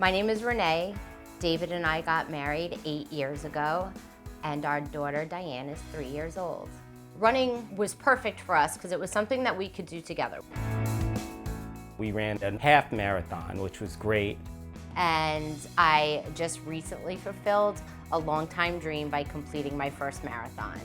My name is Renee. David and I got married 8 years ago, and our daughter Diane is 3 years old. Running was perfect for us because it was something that we could do together. We ran a half marathon, which was great. And I just recently fulfilled a long-time dream by completing my first marathon.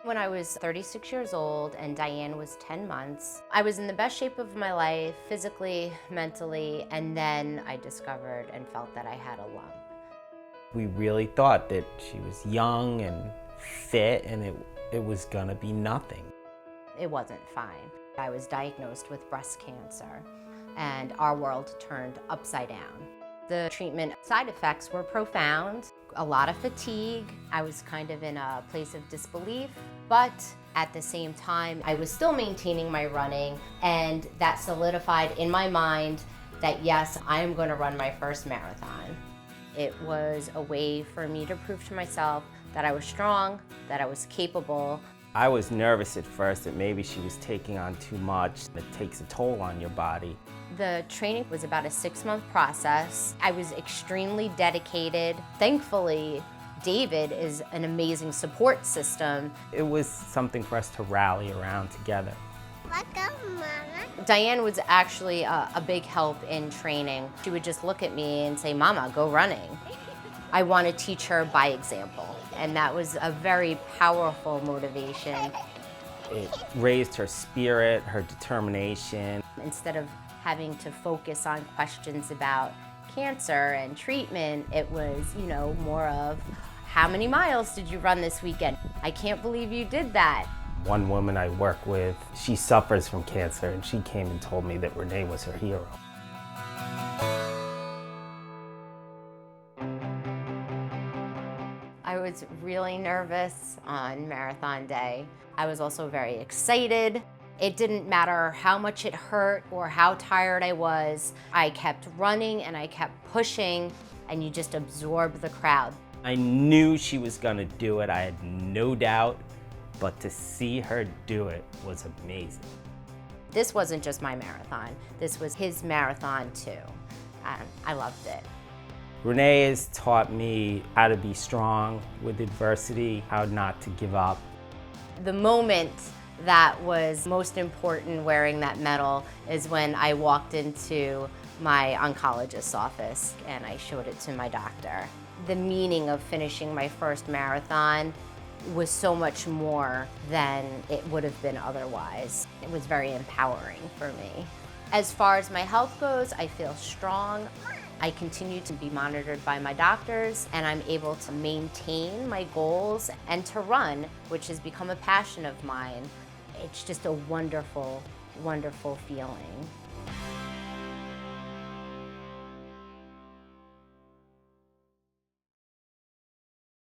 When I was 36 years old and Diane was 10 months, I was in the best shape of my life, physically, mentally, and then I discovered and felt that I had a lump. We really thought that she was young and fit and it was gonna be nothing. It wasn't fine. I was diagnosed with breast cancer and our world turned upside down. The treatment side effects were profound, a lot of fatigue. I was kind of in a place of disbelief, but at the same time, I was still maintaining my running, and that solidified in my mind that yes, I am going to run my first marathon. It was a way for me to prove to myself that I was strong, that I was capable. I was nervous at first that maybe she was taking on too much. It takes a toll on your body. The training was about a 6-month process. I was extremely dedicated. Thankfully, David is an amazing support system. It was something for us to rally around together. Let's go, Mama. Diane was actually a big help in training. She would just look at me and say, "Mama, go running." I want to teach her by example, and that was a very powerful motivation. It raised her spirit, her determination. Instead of having to focus on questions about cancer and treatment, it was, more of, how many miles did you run this weekend? I can't believe you did that. One woman I work with, she suffers from cancer, and she came and told me that Renee was her hero. I was really nervous on marathon day. I was also very excited. It didn't matter how much it hurt or how tired I was. I kept running and I kept pushing, and you just absorb the crowd. I knew she was gonna do it, I had no doubt, but to see her do it was amazing. This wasn't just my marathon, this was his marathon too, and I loved it. Renee has taught me how to be strong with adversity, how not to give up. The moment that was most important wearing that medal is when I walked into my oncologist's office and I showed it to my doctor. The meaning of finishing my first marathon was so much more than it would have been otherwise. It was very empowering for me. As far as my health goes, I feel strong. I continue to be monitored by my doctors, and I'm able to maintain my goals and to run, which has become a passion of mine. It's just a wonderful, wonderful feeling.